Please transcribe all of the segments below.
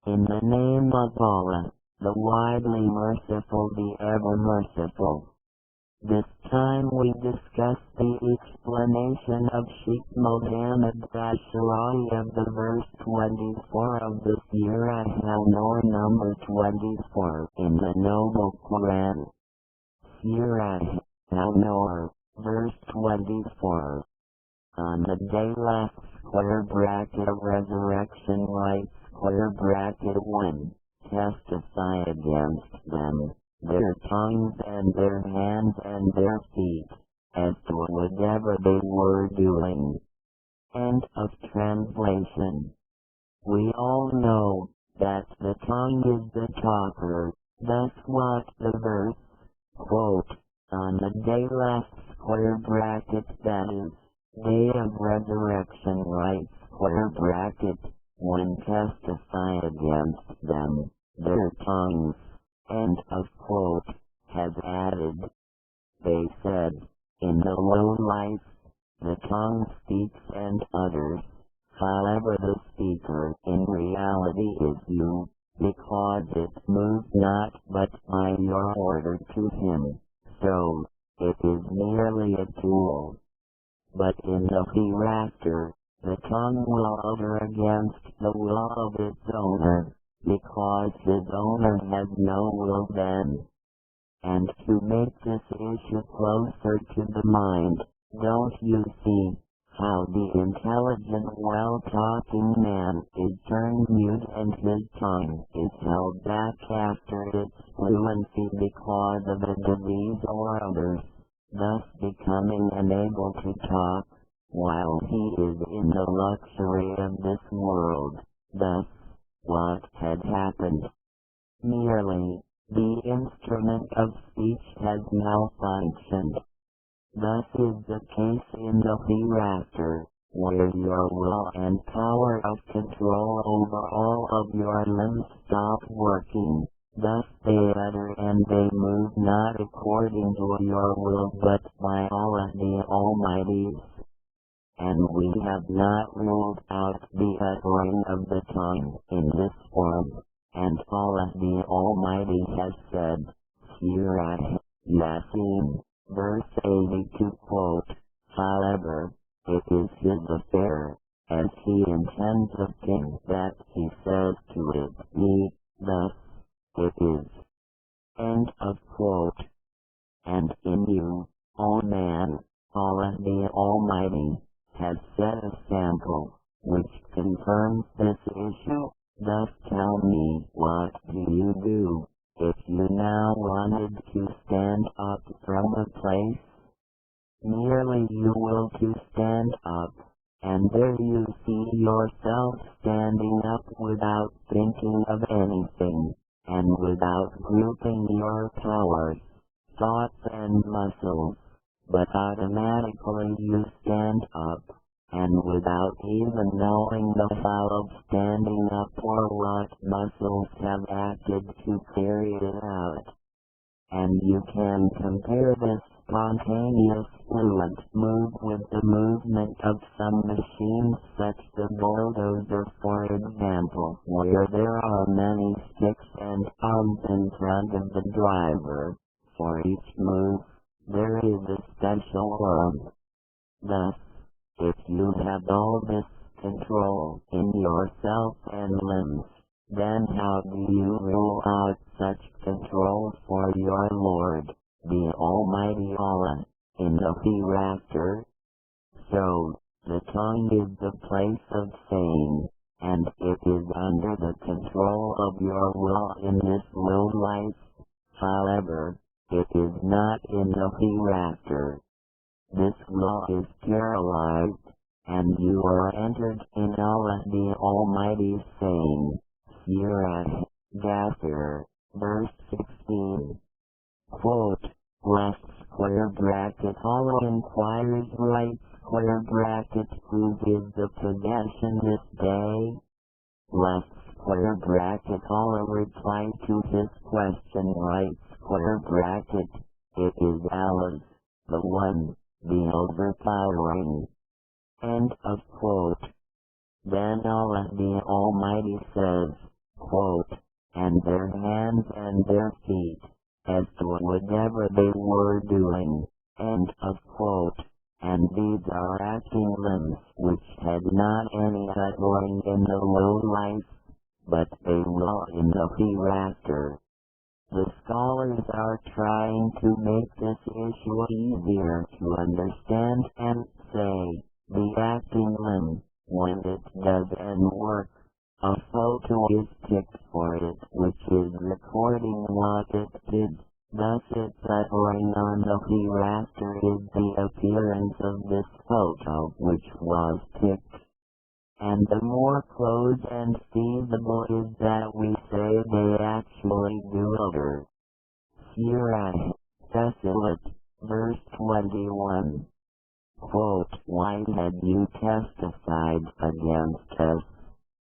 In the name of Allah, the widely merciful, the ever merciful. This time we discuss the explanation of Sheikh Mohammad Assara'wi of the verse 24 of the Surah Alnnou'r number 24 in the Noble Qur'an. Surah Alnnou'r, verse 24. On the day left square bracket of resurrection right square bracket 1, testify against them, their tongues and their hands and their feet, as to whatever they were doing. End of translation. We all know that the tongue is the talker, thus what the verse, quote, on the day left square bracket, that is, day of resurrection right square bracket, when testify against them, their tongues, end of quote, has added. They said, in the low life, the tongue speaks and utters, however the speaker in reality is you, because it moves not but by your order to him, so, it is merely a tool. But in the hereafter, the tongue will utter against the will of its owner, because his owner has no will then. And to make this issue closer to the mind, don't you see how the intelligent, well-talking man is turned mute and his tongue is held back after its fluency because of a disease or others, thus becoming unable to talk, while he is in the luxury of this world. Thus, what had happened? Merely, the instrument of speech has malfunctioned. Thus is the case in the hereafter, where your will and power of control over all of your limbs stop working. Thus they utter and they move not according to your will but by Allah the Almighty's. And we have not ruled out the uttering of the tongue in this form, and Allah the Almighty has said, Surah Yasin, verse 82 quote, however, it is his affair, as he intends a thing that he says to it be, thus, it is. End of quote. And in you, O man, Allah the Almighty has set a sample, which confirms this issue. Thus tell me, what do you do, if you now wanted to stand up from a place? Merely you will to stand up, and there you see yourself standing up without thinking of anything, and without grouping your powers, thoughts and muscles, but automatically you stand up, and without even knowing the how of standing up or what muscles have acted to carry it out. And you can compare this spontaneous fluent move with the movement of some machines such the bulldozer for example, where there are many sticks and arms in front of the driver. For each move, there is a special arm. Thus, if you have all this control in yourself and limbs, then how do you rule out such control for your Lord, the Almighty Allah, in the hereafter? So, the tongue is the place of saying, and it is under the control of your will in this low life. However, it is not in the hereafter. This will is paralyzed, and you are entered in Allah the Almighty's saying, Surah Ghafir, verse 16. Quote, left square bracket Allah inquires right square bracket whose is the possession this day? Left square bracket Allah replied to his question right square bracket, it is Allah's, the one, the overpowering. End of quote. Then Allah the Almighty says, quote, and their feet, as to whatever they were doing. End of quote. And these are acting limbs which had not any uttering in the low life, but they will in the hereafter. The scholars are trying to make this issue easier to understand and say, the acting limb, when it doesn't work, a photo is picked for it which is recording what it did. Thus its uttering on the hereafter is the appearance of this photo which was picked. And the more close and feasible is that we say they actually do utter. Surah, Desolate, verse 21. Quote, why had you testified against us?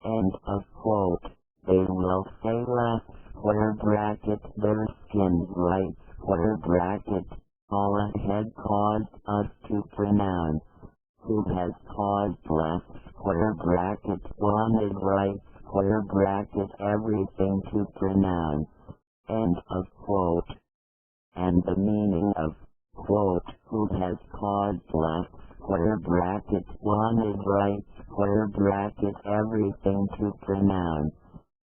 End of quote. They will say left square bracket their skins right square bracket. Allah had caused us to pronounce. Who has caused left square bracket wanted right square bracket everything to pronounce. End of quote. And the meaning of quote, who has caused left square bracket wanted right square bracket everything to pronounce.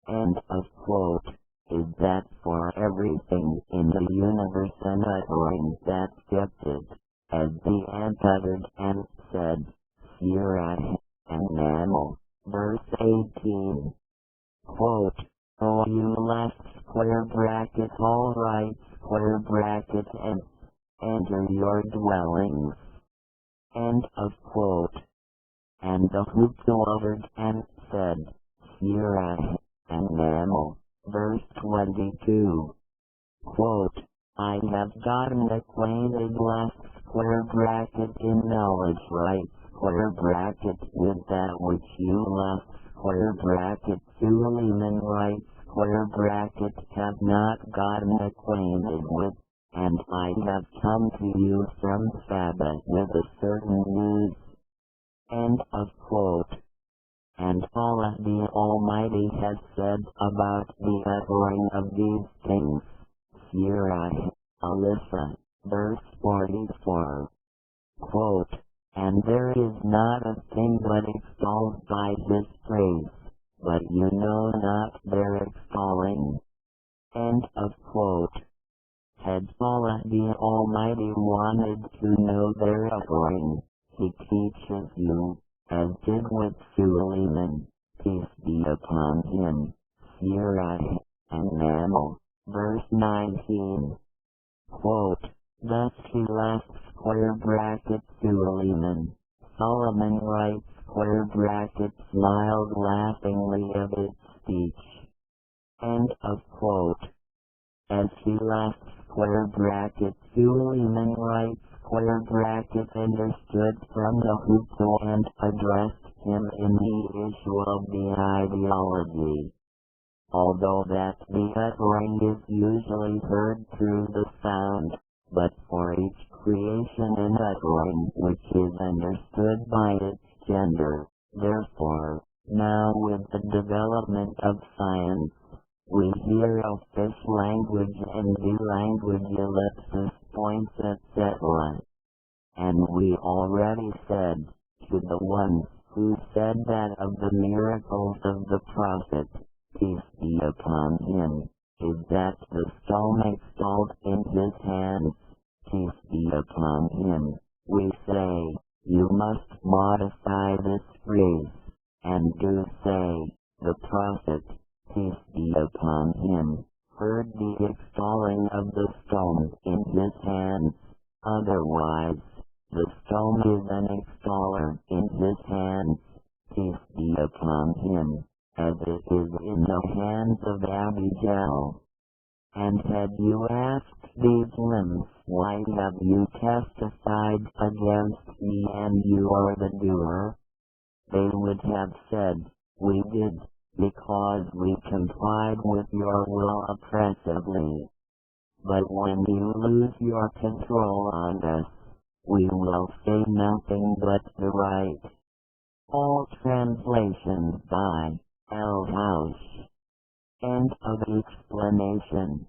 End of quote, is that for everything in the universe an uttering that gets it, as the ant uttered and said, Surah, Alnnou'r, verse 18. Quote, O you left square bracket all right square bracket and enter your dwellings. End of quote. And the Hutu uttered and said, Surah, Alnnou'r, verse 22. Quote, I have gotten acquainted left square bracket in knowledge right square bracket with that which you left square bracket Suleiman right square bracket have not gotten acquainted with, and I have come to you from Saba with a certain news. End of quote. And Allah the Almighty has said about the uttering of these things. Surah, Alyssa, verse 44. Quote, and there is not a thing but extolled by his praise, but you know not their extolling. End of quote. Had Allah the Almighty wanted to know their uttering, He teaches you, as did with Suleiman, peace be upon him. Surah, Alnnou'r, verse 19. Quote, thus he left square bracket Suleiman. Solomon right square bracket smiled laughingly of its speech. End of quote. As he left square bracket Suleiman right square bracket understood from the Hutu and addressed him in the issue of the ideology. Although that the uttering is usually heard through the sound, but for each creation an uttering which is understood by its gender. Therefore, now with the development of science, we hear of fish language and the language ellipsis points etc. And we already said, to the ones who said that of the miracles of the Prophet, peace be upon him, is that the stone extolled in his hands, peace be upon him. We say, you must modify this phrase, and do say, the Prophet, peace be upon him, heard the extolling of the stone in his hands. Otherwise, the stone is an extoller in his hands, peace be upon him, as it is in the hands of Abijah. And had you asked these limbs, why have you testified against me and you are the doer? They would have said, we did, because we complied with your will oppressively. But when you lose your control on us, we will say nothing but the right. All translations by Alnnou'r. End of explanation.